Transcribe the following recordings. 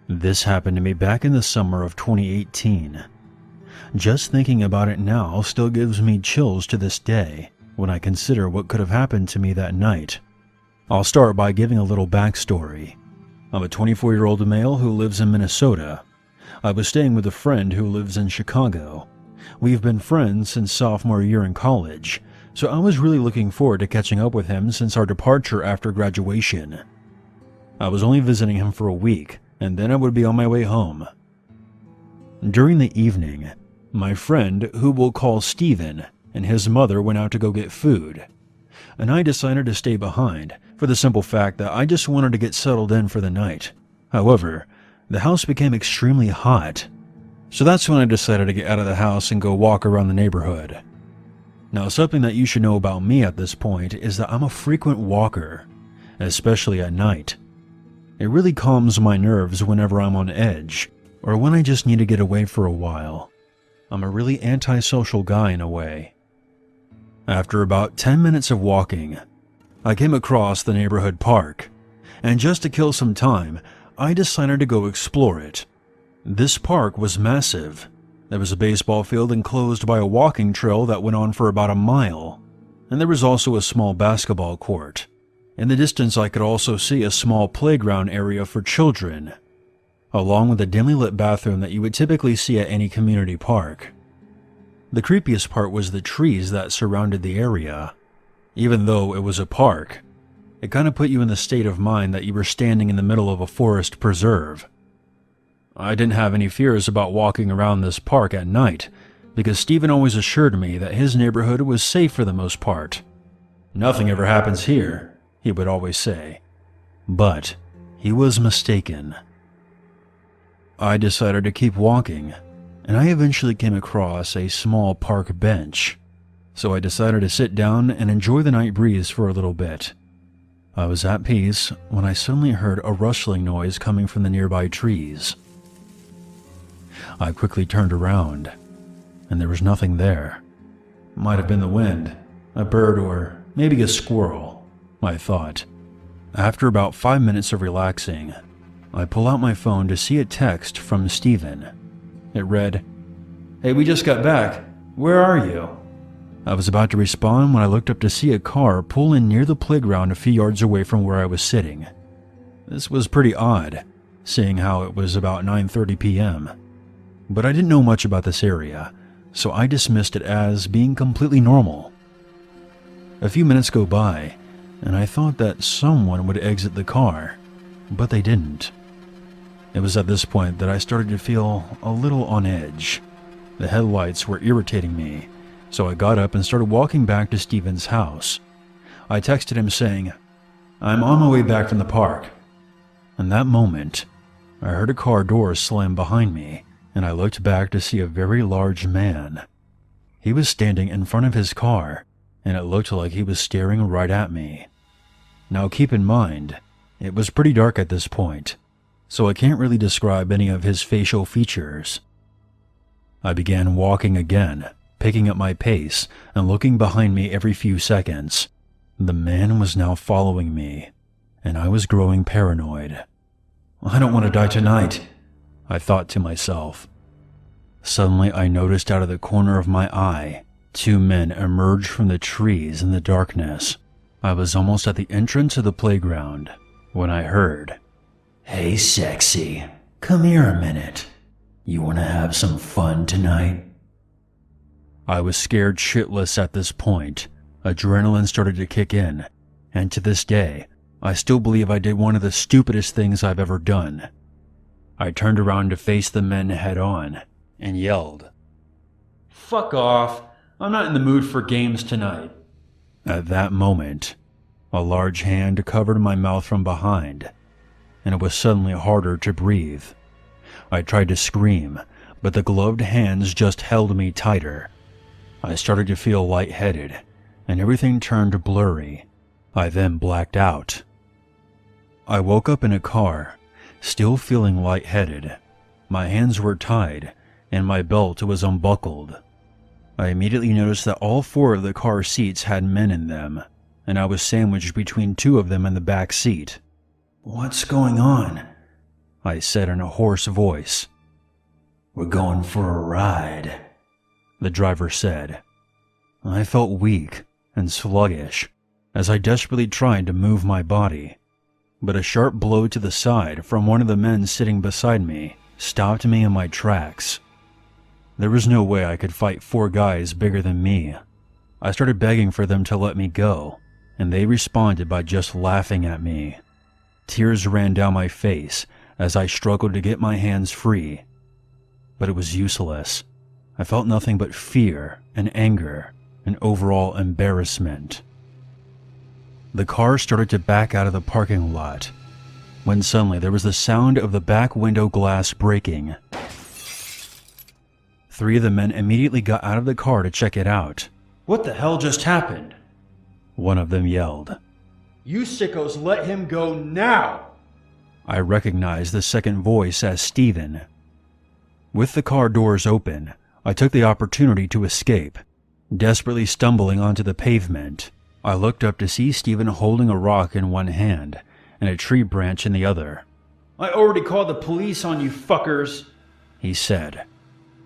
This happened to me back in the summer of 2018. Just thinking about it now still gives me chills to this day when I consider what could have happened to me that night. I'll start by giving a little backstory. I'm a 24-year-old male who lives in Minnesota. I was staying with a friend who lives in Chicago. We've been friends since sophomore year in college, so I was really looking forward to catching up with him since our departure after graduation. I was only visiting him for a week, and then I would be on my way home. During the evening, my friend, who we'll call Steven, and his mother went out to go get food, and I decided to stay behind for the simple fact that I just wanted to get settled in for the night. However, the house became extremely hot, so that's when I decided to get out of the house and go walk around the neighborhood. Now, something that you should know about me at this point is that I'm a frequent walker, especially at night. It really calms my nerves whenever I'm on edge, or when I just need to get away for a while. I'm a really antisocial guy in a way. After about 10 minutes of walking, I came across the neighborhood park, and just to kill some time, I decided to go explore it. This park was massive. There was a baseball field enclosed by a walking trail that went on for about a mile, and there was also a small basketball court. In the distance, I could also see a small playground area for children, along with a dimly lit bathroom that you would typically see at any community park. The creepiest part was the trees that surrounded the area. Even though it was a park, it kind of put you in the state of mind that you were standing in the middle of a forest preserve. I didn't have any fears about walking around this park at night, because Steven always assured me that his neighborhood was safe for the most part. "Nothing ever happens here," he would always say. But he was mistaken. I decided to keep walking, and I eventually came across a small park bench, so I decided to sit down and enjoy the night breeze for a little bit. I was at peace when I suddenly heard a rustling noise coming from the nearby trees. I quickly turned around, and there was nothing there. Might have been the wind, a bird, or maybe a squirrel, I thought. After about 5 minutes of relaxing, I pull out my phone to see a text from Steven. It read, "Hey, we just got back. Where are you?" I was about to respond when I looked up to see a car pull in near the playground a few yards away from where I was sitting. This was pretty odd, seeing how it was about 9:30 p.m. But I didn't know much about this area, so I dismissed it as being completely normal. A few minutes go by, and I thought that someone would exit the car, but they didn't. It was at this point that I started to feel a little on edge. The headlights were irritating me, so I got up and started walking back to Steven's house. I texted him saying, "I'm on my way back from the park." In that moment, I heard a car door slam behind me, and I looked back to see a very large man. He was standing in front of his car, and it looked like he was staring right at me. Now keep in mind, it was pretty dark at this point, so I can't really describe any of his facial features. I began walking again, picking up my pace and looking behind me every few seconds. The man was now following me, and I was growing paranoid. "I don't want to die tonight," I thought to myself. Suddenly, I noticed out of the corner of my eye, 2 men emerged from the trees in the darkness. I was almost at the entrance of the playground when I heard, "Hey, sexy, come here a minute. You want to have some fun tonight?" I was scared shitless at this point. Adrenaline started to kick in, and to this day, I still believe I did one of the stupidest things I've ever done. I turned around to face the men head on and yelled, "Fuck off, I'm not in the mood for games tonight." At that moment, a large hand covered my mouth from behind, and it was suddenly harder to breathe. I tried to scream, but the gloved hands just held me tighter. I started to feel lightheaded, and everything turned blurry. I then blacked out. I woke up in a car, still feeling lightheaded. My hands were tied, and my belt was unbuckled. I immediately noticed that all 4 of the car seats had men in them, and I was sandwiched between 2 of them in the back seat. "What's going on?" I said in a hoarse voice. "We're going for a ride," the driver said. I felt weak and sluggish as I desperately tried to move my body, but a sharp blow to the side from one of the men sitting beside me stopped me in my tracks. There was no way I could fight 4 guys bigger than me. I started begging for them to let me go, and they responded by just laughing at me. Tears ran down my face as I struggled to get my hands free, but it was useless. I felt nothing but fear and anger and overall embarrassment. The car started to back out of the parking lot, when suddenly there was the sound of the back window glass breaking. 3 of the men immediately got out of the car to check it out. "What the hell just happened?" one of them yelled. "You sickos let him go now!" I recognized the second voice as Steven. With the car doors open, I took the opportunity to escape. Desperately stumbling onto the pavement, I looked up to see Steven holding a rock in one hand and a tree branch in the other. "I already called the police on you fuckers," he said.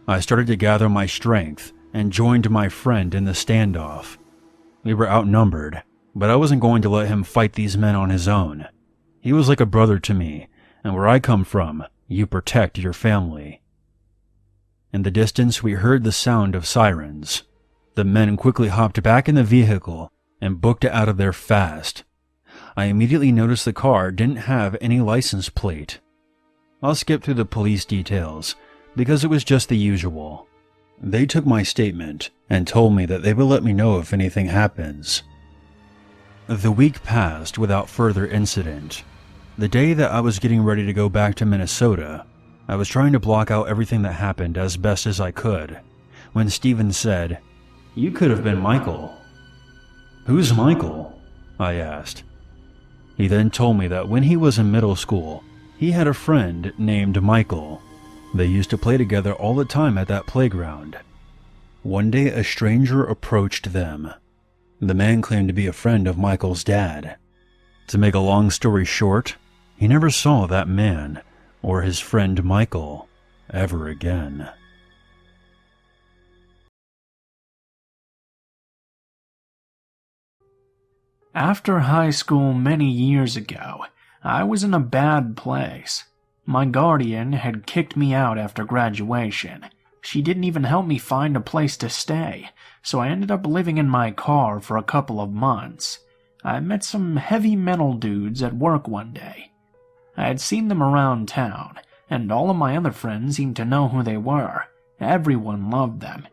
I started to gather my strength and joined my friend in the standoff. We were outnumbered, but I wasn't going to let him fight these men on his own. He was like a brother to me, and where I come from, you protect your family. In the distance, we heard the sound of sirens. The men quickly hopped back in the vehicle and booked it out of there fast. I immediately noticed the car didn't have any license plate. I'll skip through the police details, because it was just the usual. They took my statement and told me that they would let me know if anything happens. The week passed without further incident. The day that I was getting ready to go back to Minnesota, I was trying to block out everything that happened as best as I could, when Steven said, "You could have been Michael." "Who's Michael?" I asked. He then told me that when he was in middle school, he had a friend named Michael. They used to play together all the time at that playground. One day a stranger approached them. The man claimed to be a friend of Michael's dad. To make a long story short, he never saw that man or his friend Michael ever again. After high school many years ago, I was in a bad place. My guardian had kicked me out after graduation. She didn't even help me find a place to stay, so I ended up living in my car for a couple of months. I met some heavy metal dudes at work one day. I had seen them around town, and all of my other friends seemed to know who they were. Everyone loved them.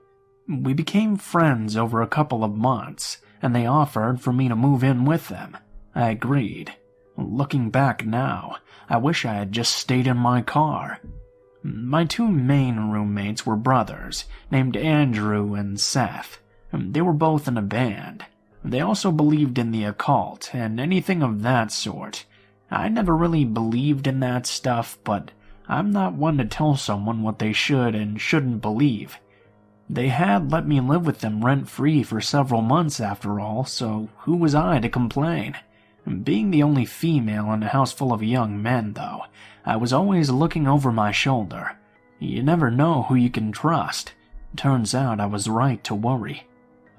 We became friends over a couple of months, and they offered for me to move in with them. I agreed. Looking back now, I wish I had just stayed in my car. My 2 main roommates were brothers, named Andrew and Seth. They were both in a band. They also believed in the occult and anything of that sort. I never really believed in that stuff, but I'm not one to tell someone what they should and shouldn't believe. They had let me live with them rent-free for several months after all, so who was I to complain? Being the only female in a house full of young men, though, I was always looking over my shoulder. You never know who you can trust. Turns out I was right to worry.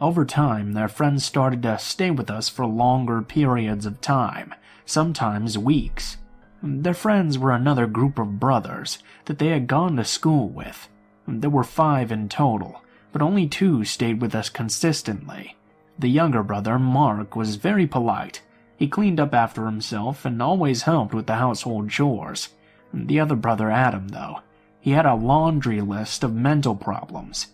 Over time, their friends started to stay with us for longer periods of time, sometimes weeks. Their friends were another group of brothers that they had gone to school with. There were 5 in total, but only 2 stayed with us consistently. The younger brother, Mark, was very polite. He cleaned up after himself and always helped with the household chores. The other brother, Adam, though, he had a laundry list of mental problems.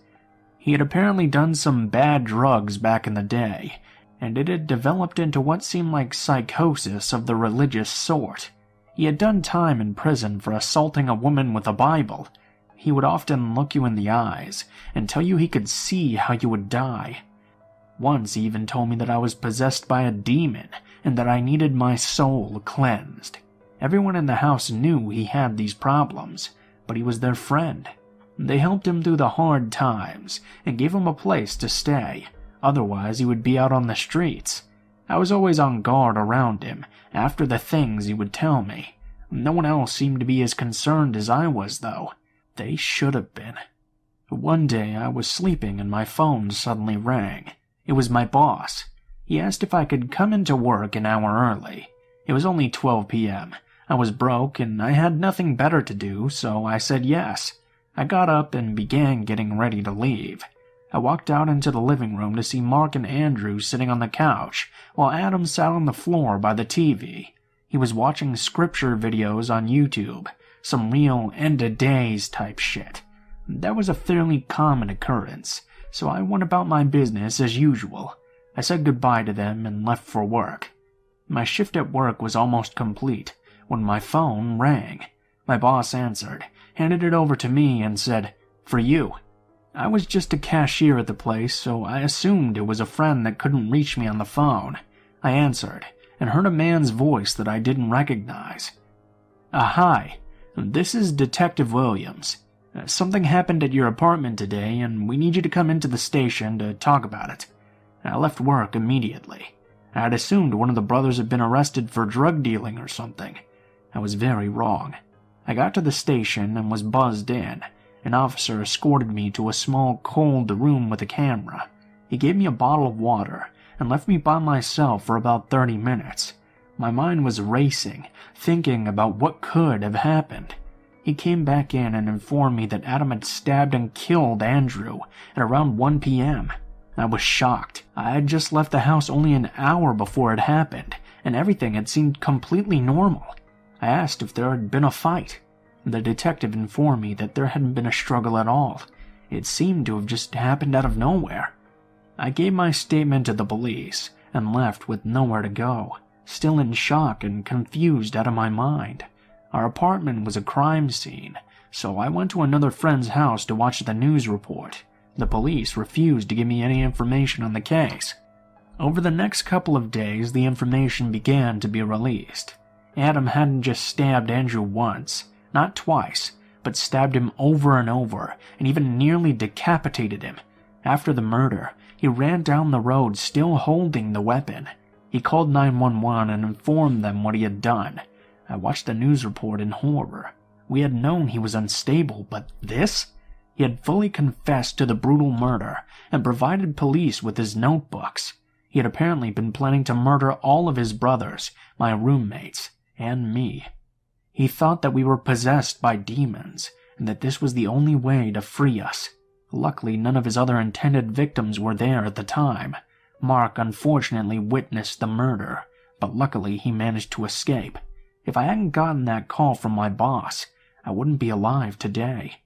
He had apparently done some bad drugs back in the day, and it had developed into what seemed like psychosis of the religious sort. He had done time in prison for assaulting a woman with a Bible. He would often look you in the eyes and tell you he could see how you would die. Once he even told me that I was possessed by a demon and that I needed my soul cleansed. Everyone in the house knew he had these problems, but he was their friend. They helped him through the hard times and gave him a place to stay. Otherwise, he would be out on the streets. I was always on guard around him after the things he would tell me. No one else seemed to be as concerned as I was, though. They should have been. One day I was sleeping and my phone suddenly rang. It was my boss. He asked if I could come into work an hour early. It was only 12 p.m. I was broke and I had nothing better to do, so I said yes. I got up and began getting ready to leave. I walked out into the living room to see Mark and Andrew sitting on the couch, while Adam sat on the floor by the TV. He was watching scripture videos on YouTube, some real end-of-days type shit. That was a fairly common occurrence, so I went about my business as usual. I said goodbye to them and left for work. My shift at work was almost complete when my phone rang. My boss answered, handed it over to me, and said, "For you." I was just a cashier at the place, so I assumed it was a friend that couldn't reach me on the phone. I answered, and heard a man's voice that I didn't recognize. Hi, this is Detective Williams. Something happened at your apartment today, and we need you to come into the station to talk about it. I left work immediately. I had assumed one of the brothers had been arrested for drug dealing or something. I was very wrong. I got to the station and was buzzed in. An officer escorted me to a small, cold room with a camera. He gave me a bottle of water and left me by myself for about 30 minutes. My mind was racing, thinking about what could have happened. He came back in and informed me that Adam had stabbed and killed Andrew at around 1 p.m. I was shocked. I had just left the house only an hour before it happened, and everything had seemed completely normal. I asked if there had been a fight. The detective informed me that there hadn't been a struggle at all. It seemed to have just happened out of nowhere. I gave my statement to the police and left with nowhere to go, still in shock and confused out of my mind. Our apartment was a crime scene, so I went to another friend's house to watch the news report. The police refused to give me any information on the case. Over the next couple of days, the information began to be released. Adam hadn't just stabbed Andrew once, not twice, but stabbed him over and over, and even nearly decapitated him. After the murder, he ran down the road still holding the weapon. He called 911 and informed them what he had done. I watched the news report in horror. We had known he was unstable, but this? He had fully confessed to the brutal murder and provided police with his notebooks. He had apparently been planning to murder all of his brothers, my roommates, and me. He thought that we were possessed by demons, and that this was the only way to free us. Luckily, none of his other intended victims were there at the time. Mark unfortunately witnessed the murder, but luckily he managed to escape. If I hadn't gotten that call from my boss, I wouldn't be alive today.